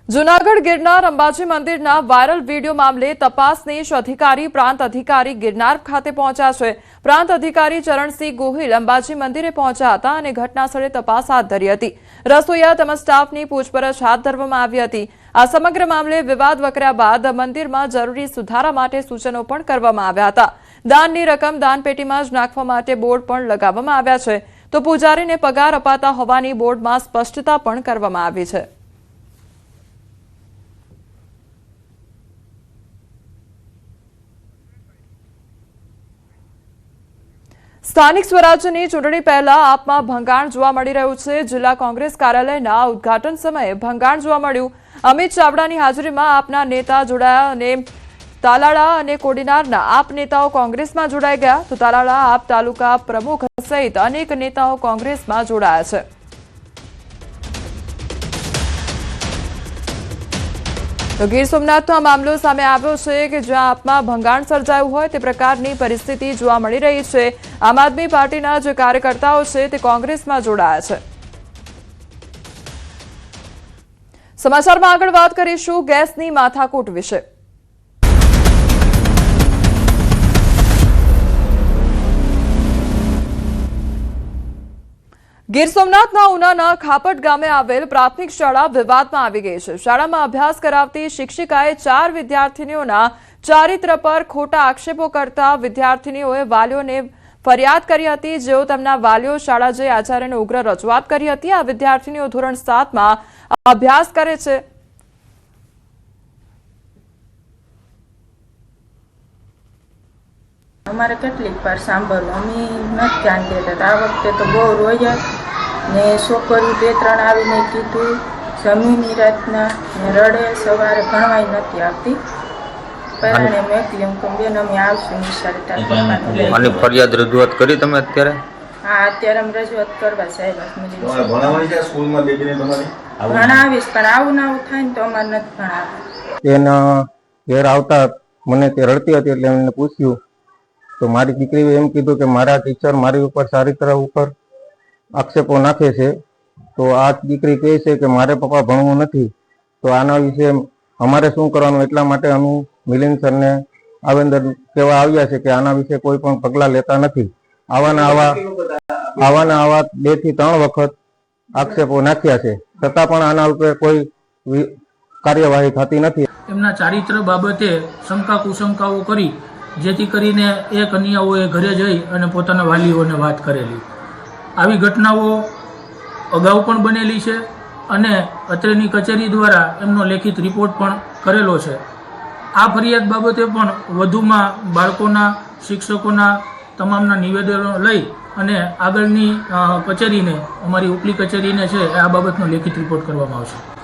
જૂનાગઢ ગિરનાર અંબાજી મંદિરના viral video મામલે તપાસનીશ અધિકારી પ્રાંત અધિકારી ગિરનાર ખાતે પહોંચ્યા છે। પ્રાંત અધિકારી ચરણસિંહ ગોહિલ અંબાજી મંદિરે પહોંચ્યા હતા અને ઘટનાસ્થળે તપાસ હાથ ધરી હતી। રસોઈયા તેમજ સ્ટાફની પૂછપરછ હાથ ધરવામાં આવી હતી। આ સમગ્ર મામલે વિવાદ વકર્યા બાદ મંદિરમાં જરૂરી સુધારા માટે સૂચનો પણ કરવામાં આવ્યા હતા। દાનની રકમ દાનપેટીમાં જ નાખવા માટે બોર્ડ પણ લગાવવામાં આવ્યા છે, તો પૂજારીને પગાર અપાતા હોવાની બોર્ડમાં સ્પષ્ટતા પણ કરવામાં આવી છે। સ્થાનિક સ્વરાજ્યની ચૂંટણી પહેલા આપમાં ભંગાણ જોવા મળી રહ્યું છે। જિલ્લા કોંગ્રેસ કાર્યાલયના ઉદ્ઘાટન સમયે ભંગાણ જોવા મળ્યું। અમિત ચાવડાની હાજરીમાં આપના નેતા જોડાયા અને તાલાળા અને કોડીનારના આપ નેતાઓ કોંગ્રેસમાં જોડાઈ ગયા, તો તાલાળા આપ તાલુકા પ્રમુખ સહિત અનેક નેતાઓ કોંગ્રેસમાં જોડાયા છે। તો ગીર સોમનાથનો આ મામલો સામે આવ્યો છે કે જ્યાં આપમાં ભંગાણ સર્જાયું હોય તે પ્રકારની પરિસ્થિતિ જોવા મળી રહી છે। આમ આદમી પાર્ટીના જે કાર્યકર્તાઓ છે તે કોંગ્રેસમાં જોડાયા છે। સમાચારમાં આગળ વાત કરીશું ગેસની માથાકૂટ વિશે। ગીર સોમનાથના ઉનાના ખાપટ ગામે આવેલ પ્રાથમિક શાળા વિવાદમાં આવી ગઈ છે। શાળામાં અભ્યાસ કરાવતી શિક્ષિકાએ 4 વિદ્યાર્થીનીઓના ચારિત્ર પર ખોટા આક્ષેપો કરતા વિદ્યાર્થીનીઓએ વાલીઓને ફરિયાદ કરી હતી, જેઓ તેમના વાલીઓ શાળા જઈ આચાર્યને ઉગ્ર રજૂઆત કરી હતી। આ વિદ્યાર્થીનીઓ ધોરણ 7માં અભ્યાસ કરે છે। અમારે કેટલીક વાર સાંભળવું અમે નથી જાણતી હતા। આ વખતે તો બહુ રોયા ને છોકરી 2-3 આવીને કીધું જમીની રાતના ને રડે, સવારે ભણવાય નથી આવતી। પહેલાને મેકલી કે બેન અમે આવશું નિશાળે તાર પપ્પાને આની ફરિયાદ રજૂઆત કરી તમે અત્યારે? હા, અત્યારે અમે રજૂઆત કરવા સાહેબ ભણાવવાની છે સ્કૂલમાં બેબીને તમારી ભણાવીશ, પણ આવું ના આવું થાય ને તો અમારે નથી ભણાવવું। તેના ઘેર આવતા મને તે રડતી હતી એટલે એમને પૂછ્યું તો મારી દીકરીએ એમ કીધું કે મારા ટીચર મારી ઉપર ચારિત્ર ઉપર આક્ષેપો નાખે છે। તો આ દીકરી કહે છે કે મારે પપ્પા ભણવું નથી, તો આના વિશે અમારે શું કરવાનું? એટલા માટે અમે મિલિંદ સરને આવેદન કહેવા આવ્યા છે કે આના વિશે કોઈ પણ પગલાં લેતા નથી। આવા 2 થી 3 વખત આક્ષેપો નાખ્યા છે, છતાં પણ આના ઉપર કોઈ કાર્યવાહી થતી નથી। એમના ચારિત્ર બાબતે શંકા કુશંકાઓ કરી જેથી કરીને એ કન્યાઓએ ઘરે જઈ અને પોતાના વાલીઓને વાત કરેલી। આવી ઘટનાઓ અગાઉ પણ બનેલી છે અને અત્રેની કચેરી દ્વારા એમનો લેખિત રિપોર્ટ પણ કરેલો છે। આ ફરિયાદ બાબતે પણ વધુમાં બાળકોના, શિક્ષકોના તમામના નિવેદનો લઈ અને આગળની કચેરીને, અમારી ઉપલી કચેરીને છે આ બાબતનો લેખિત રિપોર્ટ કરવામાં આવશે।